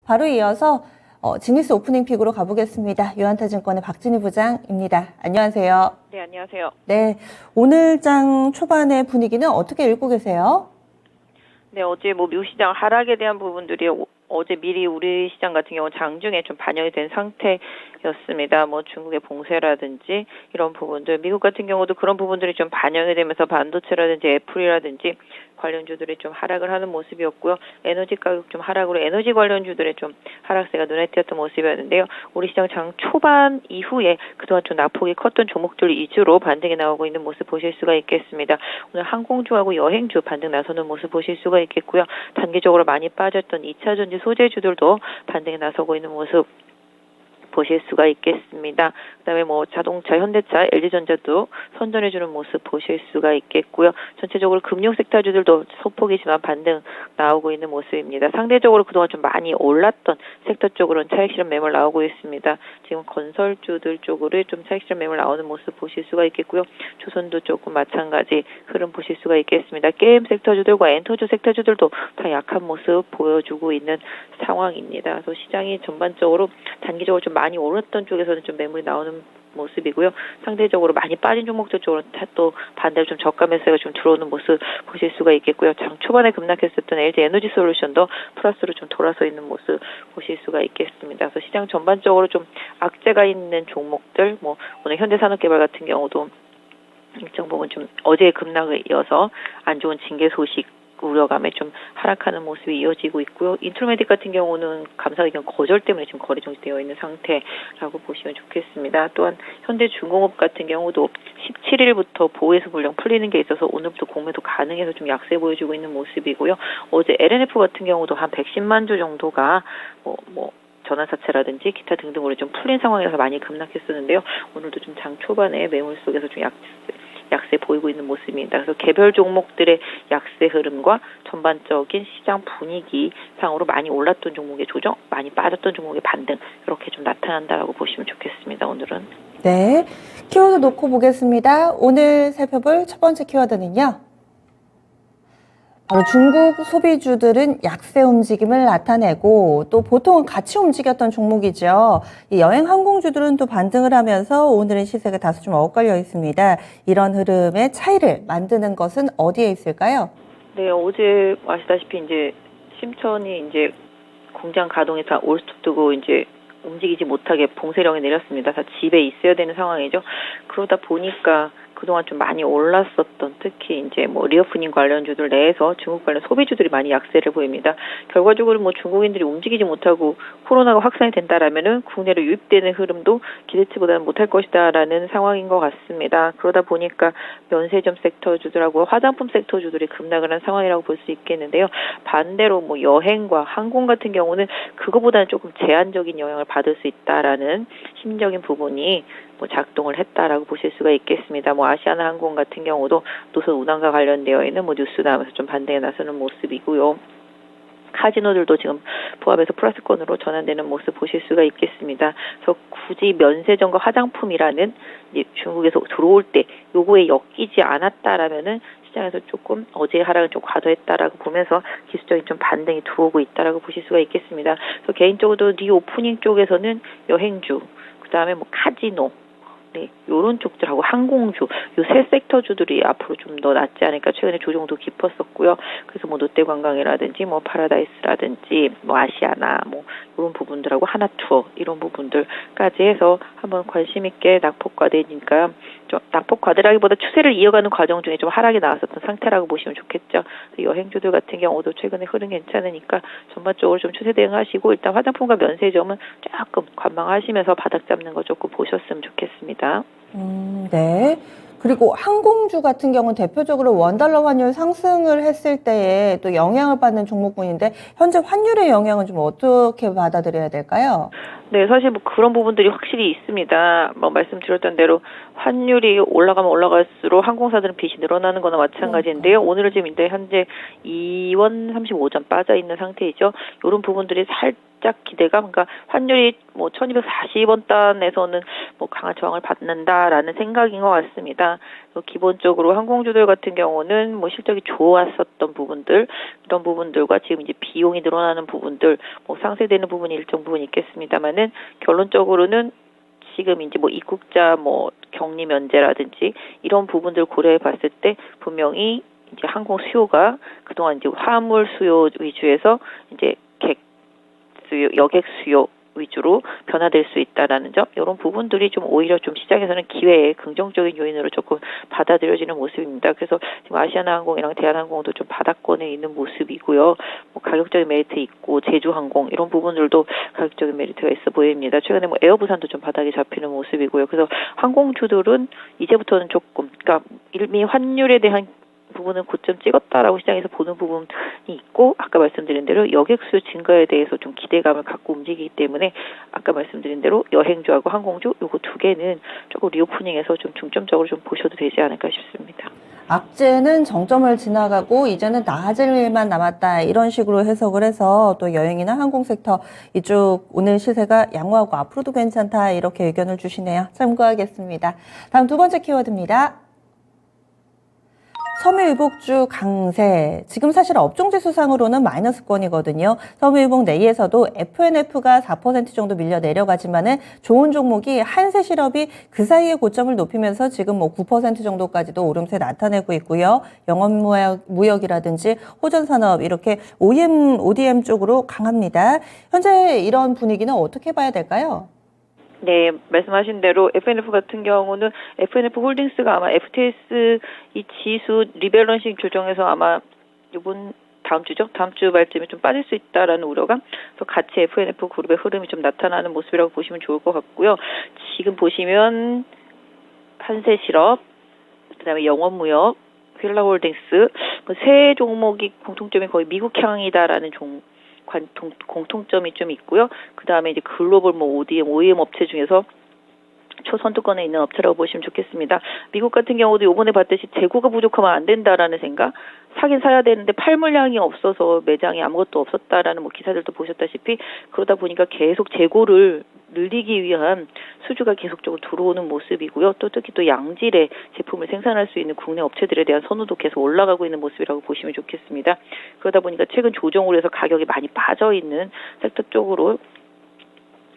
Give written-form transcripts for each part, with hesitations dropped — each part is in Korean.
바로 이어서 지니스 오프닝 픽으로 가보겠습니다. 유한타증권의 박진희 부장입니다. 안녕하세요. 네, 안녕하세요. 네, 오늘 장 초반의 분위기는 어떻게 읽고 계세요? 네, 어제 미국 시장 하락에 대한 부분들이 어제 미리 우리 시장 같은 경우는 장중에 좀 반영이 된 상태였습니다. 중국의 봉쇄라든지 이런 부분들, 미국 같은 경우도 그런 부분들이 좀 반영이 되면서 반도체라든지 애플이라든지 관련주들이 좀 하락을 하는 모습이었고요. 에너지 가격 좀 하락으로 에너지 관련주들의 좀 하락세가 눈에 띄었던 모습이었는데요. 우리 시장 장 초반 이후에 그동안 좀 낙폭이 컸던 종목들 위주로 반등이 나오고 있는 모습 보실 수가 있겠습니다. 오늘 항공주하고 여행주 반등 나서는 모습 보실 수가 있겠고요. 단기적으로 많이 빠졌던 2차전지 소재주들도 반등에 나서고 있는 모습 보실 수가 있겠습니다. 그다음에 자동차, 현대차, LG전자도 선전해주는 모습 보실 수가 있겠고요. 전체적으로 금융 섹터주들도 소폭이지만 반등 나오고 있는 모습입니다. 상대적으로 그동안 좀 많이 올랐던 섹터 쪽으로는 차익 실현 매물 나오고 있습니다. 지금 건설주들 쪽으로 좀 차익 실현 매물 나오는 모습 보실 수가 있겠고요. 조선도 조금 마찬가지 흐름 보실 수가 있겠습니다. 게임 섹터주들과 엔터주 섹터주들도 다 약한 모습 보여주고 있는 상황입니다. 그래서 시장이 전반적으로 단기적으로 좀 많이 오랐던 쪽에서는 좀 매물이 나오는 모습이고요. 상대적으로 많이 빠진 종목들 쪽으로 또 반대로 좀 저가 매수가 좀 들어오는 모습 보실 수가 있겠고요. 장 초반에 급락했었던 LG 에너지 솔루션도 플러스로 좀 돌아서 있는 모습 보실 수가 있겠습니다. 그래서 시장 전반적으로 좀 악재가 있는 종목들, 오늘 현대산업개발 같은 경우도 일정 부분 좀 어제의 급락에 이어서 안 좋은 징계 소식 우려감에 좀 하락하는 모습이 이어지고 있고요. 인트로메딕 같은 경우는 감사 의견 거절 때문에 지금 거래 정지되어 있는 상태라고 보시면 좋겠습니다. 또한 현대중공업 같은 경우도 17일부터 보호해서 불량 풀리는 게 있어서 오늘부터 공매도 가능해서 좀 약세 보여주고 있는 모습이고요. 어제 LNF 같은 경우도 한 110만 주 정도가 전환사채라든지 기타 등등으로 좀 풀린 상황이라서 많이 급락했었는데요. 오늘도 좀 장 초반에 매물 속에서 좀 약세 보이고 있는 모습입니다. 그래서 개별 종목들의 약세 흐름과 전반적인 시장 분위기 상으로 많이 올랐던 종목의 조정, 많이 빠졌던 종목의 반등 이렇게 좀 나타난다라고 보시면 좋겠습니다. 오늘은. 네, 키워드 놓고 보겠습니다. 오늘 살펴볼 첫 번째 키워드는요. 바로 중국 소비주들은 약세 움직임을 나타내고 또 보통은 같이 움직였던 종목이죠. 이 여행 항공주들은 또 반등을 하면서 오늘은 시세가 다소 좀 엇갈려 있습니다. 이런 흐름의 차이를 만드는 것은 어디에 있을까요? 네, 어제 아시다시피 이제 심천이 이제 공장 가동에서 올스톱 두고 이제 움직이지 못하게 봉쇄령이 내렸습니다. 다 집에 있어야 되는 상황이죠. 그러다 보니까 그동안 좀 많이 올랐었던 특히 이제 리오프닝 관련주들 내에서 중국 관련 소비주들이 많이 약세를 보입니다. 결과적으로 중국인들이 움직이지 못하고 코로나가 확산이 된다라면은 국내로 유입되는 흐름도 기대치보다는 못할 것이다라는 상황인 것 같습니다. 그러다 보니까 면세점 섹터주들하고 화장품 섹터주들이 급락을 한 상황이라고 볼 수 있겠는데요. 반대로 여행과 항공 같은 경우는 그거보다는 조금 제한적인 영향을 받을 수 있다라는 심적인 부분이 작동을 했다라고 보실 수가 있겠습니다. 아시아나항공 같은 경우도 노선 운항과 관련되어 있는 뉴스 나오면서 좀 반등에 나서는 모습이고요. 카지노들도 지금 부합해서 플러스권으로 전환되는 모습 보실 수가 있겠습니다. 그래서 굳이 면세점과 화장품이라는 중국에서 들어올 때 요거에 엮이지 않았다라면은 시장에서 조금 어제 하락은 좀 과도했다라고 보면서 기술적인 좀 반등이 들어오고 있다라고 보실 수가 있겠습니다. 그래서 개인적으로 리오프닝 쪽에서는 여행주, 그다음에 카지노, 네, 요런 쪽들하고 항공주, 요 세 섹터주들이 앞으로 좀 더 낫지 않을까. 최근에 조정도 깊었었고요. 그래서 롯데관광이라든지 파라다이스라든지 아시아나 이런 부분들하고 하나투어 이런 부분들까지 해서 한번 관심 있게 낙폭 과대니까 좀 낙폭 과대라기보다 추세를 이어가는 과정 중에 좀 하락이 나왔었던 상태라고 보시면 좋겠죠. 여행주들 같은 경우도 최근에 흐름 괜찮으니까 전반적으로 좀 추세 대응하시고 일단 화장품과 면세점은 조금 관망하시면서 바닥 잡는 거 조금 보셨으면 좋겠습니다. 네. 그리고 항공주 같은 경우는 대표적으로 원달러 환율 상승을 했을 때에 또 영향을 받는 종목군인데 현재 환율의 영향은 좀 어떻게 받아들여야 될까요? 네, 사실 그런 부분들이 확실히 있습니다. 말씀드렸던 대로 환율이 올라가면 올라갈수록 항공사들은 빚이 늘어나는 거나 마찬가지인데요. 오늘은 지금 현재 2원 35전 빠져 있는 상태이죠. 이런 부분들이 시작 기대감, 그러니까 환율이 뭐 1240원 단에서는 뭐 강한 저항을 받는다라는 생각인 것 같습니다. 기본적으로 항공주들 같은 경우는 뭐 실적이 좋았었던 부분들, 이런 부분들과 지금 이제 비용이 늘어나는 부분들, 뭐 상쇄되는 부분이 일정 부분 있겠습니다만은 결론적으로는 지금 이제 뭐 입국자 뭐 격리 면제라든지 이런 부분들 고려해 봤을 때 분명히 이제 항공 수요가 그동안 이제 화물 수요 위주에서 이제 객 수요, 여객 수요 위주로 변화될 수 있다라는 점, 이런 부분들이 좀 오히려 좀 시장에서는 기회의 긍정적인 요인으로 조금 받아들여지는 모습입니다. 그래서 지금 아시아나항공이랑 대한항공도 좀 바닥권에 있는 모습이고요. 뭐 가격적인 메리트 있고 제주항공 이런 부분들도 가격적인 메리트가 있어 보입니다. 최근에 뭐 에어부산도 좀 바닥이 잡히는 모습이고요. 그래서 항공주들은 이제부터는 조금, 그러니까 이미 환율에 대한 부분은 고점 찍었다라고 시장에서 보는 부분이 있고, 아까 말씀드린 대로 여객 수요 증가에 대해서 좀 기대감을 갖고 움직이기 때문에 아까 말씀드린 대로 여행주하고 항공주 요거 두 개는 조금 리오프닝에서 좀 중점적으로 좀 보셔도 되지 않을까 싶습니다. 악재는 정점을 지나가고 이제는 나아질 일만 남았다, 이런 식으로 해석을 해서 또 여행이나 항공 섹터 이쪽 오늘 시세가 양호하고 앞으로도 괜찮다, 이렇게 의견을 주시네요. 참고하겠습니다. 다음 두 번째 키워드입니다. 섬유유복주 강세. 지금 사실 업종지수상으로는 마이너스권이거든요. 섬유유복 내에서도 FNF가 4% 정도 밀려 내려가지만은 좋은 종목이 한세실업이 그 사이에 고점을 높이면서 지금 뭐 9% 정도까지도 오름세 나타내고 있고요. 영업무역이라든지 호전산업 이렇게 OEM, ODM 쪽으로 강합니다. 현재 이런 분위기는 어떻게 봐야 될까요? 네, 말씀하신 대로 FNF 같은 경우는 FNF 홀딩스가 아마 FTS 이 지수 리밸런싱 조정에서 아마 이번 다음 주죠? 다음 주 말쯤에 좀 빠질 수 있다라는 우려가, 그래서 같이 FNF 그룹의 흐름이 좀 나타나는 모습이라고 보시면 좋을 것 같고요. 지금 보시면 한세실업, 그다음에 영업무역, 휠라홀딩스 세 종목이 공통점이 거의 미국향이다라는 공통점이 좀 있고요. 그 다음에 이제 글로벌 뭐 OEM 업체 중에서 초선두권에 있는 업체라고 보시면 좋겠습니다. 미국 같은 경우도 이번에 봤듯이 재고가 부족하면 안 된다라는 생각, 사긴 사야 되는데 팔 물량이 없어서 매장에 아무것도 없었다라는 뭐 기사들도 보셨다시피, 그러다 보니까 계속 재고를 늘리기 위한 수주가 계속적으로 들어오는 모습이고요. 또 특히 또 양질의 제품을 생산할 수 있는 국내 업체들에 대한 선호도 계속 올라가고 있는 모습이라고 보시면 좋겠습니다. 그러다 보니까 최근 조정으로 해서 가격이 많이 빠져 있는 섹터 쪽으로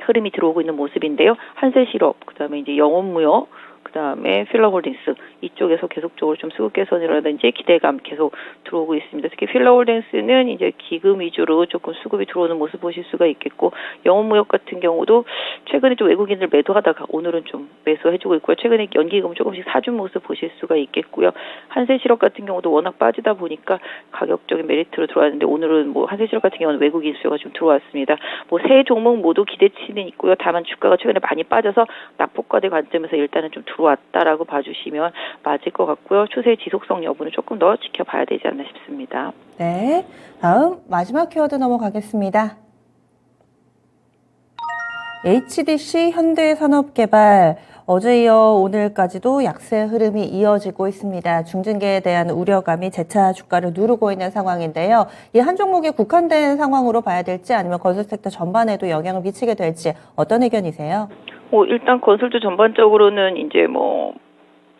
흐름이 들어오고 있는 모습인데요. 한세실업, 그다음에 이제 영업무역, 그다음에 필라홀딩스 이쪽에서 계속적으로 좀 수급 개선이라든지 기대감 계속 들어오고 있습니다. 특히 필라홀딩스는 이제 기금 위주로 조금 수급이 들어오는 모습 보실 수가 있겠고, 영업무역 같은 경우도 최근에 좀 외국인들 매도하다가 오늘은 좀 매수해주고 있고요. 최근에 연기금 조금씩 사준 모습 보실 수가 있겠고요. 한세실업 같은 경우도 워낙 빠지다 보니까 가격적인 메리트로 들어왔는데, 오늘은 뭐 한세실업 같은 경우는 외국인 수요가 좀 들어왔습니다. 뭐 세 종목 모두 기대치는 있고요. 다만 주가가 최근에 많이 빠져서 낙폭과대 관점에서 일단은 좀 들어왔다라고 봐주시면 맞을 것 같고요. 추세의 지속성 여부는 조금 더 지켜봐야 되지 않나 싶습니다. 네, 다음 마지막 키워드 넘어가겠습니다. HDC 현대산업개발, 어제 이어 오늘까지도 약세 흐름이 이어지고 있습니다. 중징계에 대한 우려감이 재차 주가를 누르고 있는 상황인데요. 이 한 종목에 국한된 상황으로 봐야 될지, 아니면 건설 섹터 전반에도 영향을 미치게 될지 어떤 의견이세요? 일단 건설주 전반적으로는 이제 뭐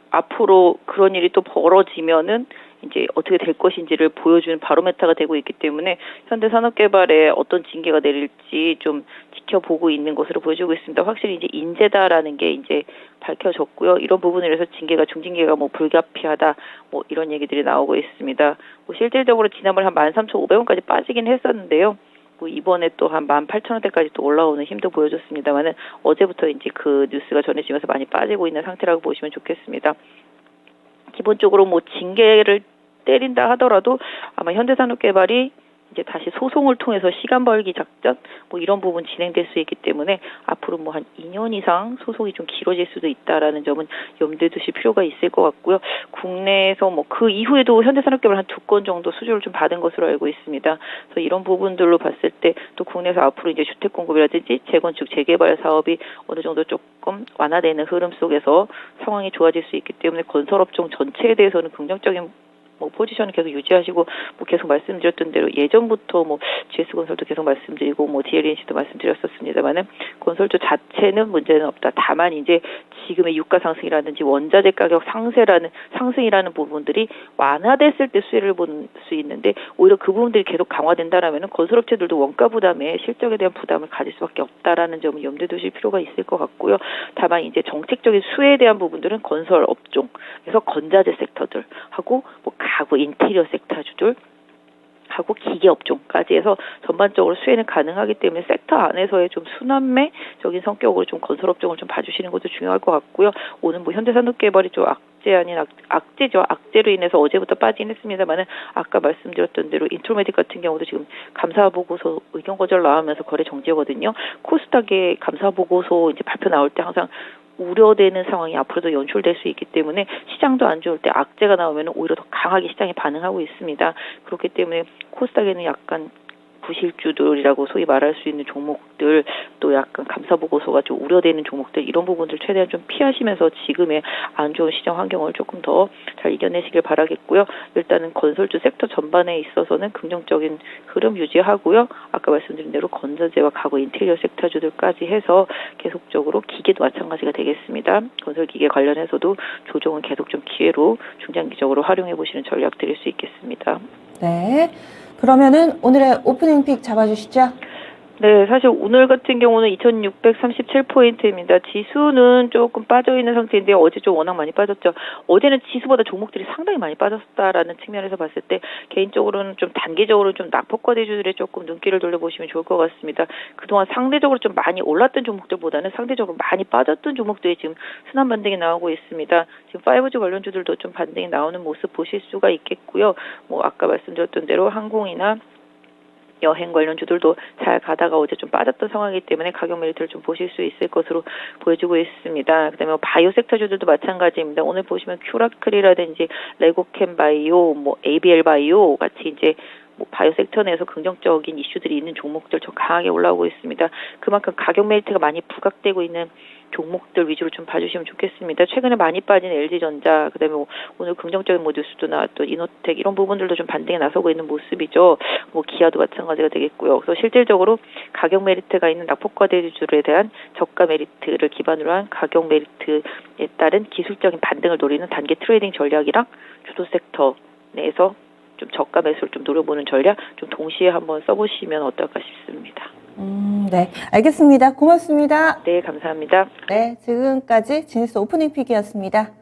앞으로 그런 일이 또 벌어지면은 이제 어떻게 될 것인지를 보여주는 바로메타가 되고 있기 때문에 현대산업개발에 어떤 징계가 내릴지 좀 지켜보고 있는 것으로 보여주고 있습니다. 확실히 이제 인재다라는 게 이제 밝혀졌고요. 이런 부분에서 징계가 중징계가 뭐 불가피하다 뭐 이런 얘기들이 나오고 있습니다. 뭐 실질적으로 지난번에 한 13,500원까지 빠지긴 했었는데요. 이번에 또 한 18,000원대까지 또 올라오는 힘도 보여줬습니다만은 어제부터 이제 그 뉴스가 전해지면서 많이 빠지고 있는 상태라고 보시면 좋겠습니다. 기본적으로 뭐 징계를 때린다 하더라도 아마 현대산업개발이 이제 다시 소송을 통해서 시간 벌기 작전 뭐 이런 부분 진행될 수 있기 때문에 앞으로 뭐 한 2년 이상 소송이 좀 길어질 수도 있다라는 점은 염두에 두실 필요가 있을 것 같고요. 국내에서 뭐 그 이후에도 현대산업개발 한 2건 정도 수주를 좀 받은 것으로 알고 있습니다. 그래서 이런 부분들로 봤을 때 또 국내에서 앞으로 이제 주택 공급이라든지 재건축 재개발 사업이 어느 정도 조금 완화되는 흐름 속에서 상황이 좋아질 수 있기 때문에 건설업종 전체에 대해서는 긍정적인 뭐 포지션을 계속 유지하시고 뭐 계속 말씀드렸던 대로 예전부터 뭐 GS건설도 계속 말씀드리고 뭐 DLNC도 말씀드렸었습니다만은 건설주 자체는 문제는 없다. 다만 이제 지금의 유가 상승이라든지 원자재 가격 상승이라는 부분들이 완화됐을 때 수혜를 볼 수 있는데 오히려 그 부분들이 계속 강화된다라면은 건설업체들도 원가 부담에 실적에 대한 부담을 가질 수밖에 없다라는 점을 염두에 두실 필요가 있을 것 같고요. 다만 이제 정책적인 수혜에 대한 부분들은 건설 업종, 그래서 건자재 섹터들하고 뭐 가구 인테리어 섹터주들 하고 기계 업종까지 해서 전반적으로 수혜는 가능하기 때문에 섹터 안에서의 좀 순환매적인 성격으로 좀 건설 업종을 좀 봐주시는 것도 중요할 것 같고요. 오늘 뭐 현대산업개발이 좀 악재 아닌 악재죠. 악재로 인해서 어제부터 빠지긴 했습니다만은 아까 말씀드렸던 대로 인트로메딕 같은 경우도 지금 감사 보고서 의견 거절 나오면서 거래 정지거든요. 코스닥의 감사 보고서 이제 발표 나올 때 항상 우려되는 상황이 앞으로도 연출될 수 있기 때문에 시장도 안 좋을 때 악재가 나오면 오히려 더 강하게 시장이 반응하고 있습니다. 그렇기 때문에 코스닥에는 약간 부실주들이라고 소위 말할 수 있는 종목들 또 약간 감사 보고서가 좀 우려되는 종목들 이런 부분들 최대한 좀 피하시면서 지금의 안 좋은 시장 환경을 조금 더 잘 이겨내시길 바라겠고요. 일단은 건설주 섹터 전반에 있어서는 긍정적인 흐름 유지하고요. 아까 말씀드린 대로 건자재와 가구 인테리어 섹터주들까지 해서 계속적으로 기계도 마찬가지가 되겠습니다. 건설기계 관련해서도 조정은 계속 좀 기회로 중장기적으로 활용해 보시는 전략 드릴 수 있겠습니다. 네. 그러면은 오늘의 오프닝 픽 잡아주시죠. 네, 사실 오늘 같은 경우는 2637포인트입니다. 지수는 조금 빠져있는 상태인데 어제 좀 워낙 많이 빠졌죠. 어제는 지수보다 종목들이 상당히 많이 빠졌다라는 측면에서 봤을 때 개인적으로는 좀 단기적으로 좀 낙폭과대주들에 조금 눈길을 돌려보시면 좋을 것 같습니다. 그동안 상대적으로 좀 많이 올랐던 종목들보다는 상대적으로 많이 빠졌던 종목들이 지금 순환 반등이 나오고 있습니다. 지금 5G 관련주들도 좀 반등이 나오는 모습 보실 수가 있겠고요. 뭐 아까 말씀드렸던 대로 항공이나 여행 관련주들도 잘 가다가 어제 좀 빠졌던 상황이기 때문에 가격 메리트를 좀 보실 수 있을 것으로 보여지고 있습니다. 그다음에 바이오 섹터주들도 마찬가지입니다. 오늘 보시면 큐라클이라든지 레고캠 바이오, 뭐 ABL 바이오 같이 이제 뭐 바이오 섹터 내에서 긍정적인 이슈들이 있는 종목들 좀 강하게 올라오고 있습니다. 그만큼 가격 메리트가 많이 부각되고 있는 종목들 위주로 좀 봐주시면 좋겠습니다. 최근에 많이 빠진 LG전자, 그다음에 뭐 오늘 긍정적인 뉴스도 나왔던 이노텍 이런 부분들도 좀 반등에 나서고 있는 모습이죠. 뭐 기아도 마찬가지가 되겠고요. 그래서 실질적으로 가격 메리트가 있는 낙폭과대주들에 대한 저가 메리트를 기반으로 한 가격 메리트에 따른 기술적인 반등을 노리는 단기 트레이딩 전략이랑 주도 섹터 내에서 좀 저가 매수를 좀 노려보는 전략 좀 동시에 한번 써보시면 어떨까 싶습니다. 네, 알겠습니다. 고맙습니다. 네, 감사합니다. 네, 지금까지 지니스 오프닝 픽이었습니다.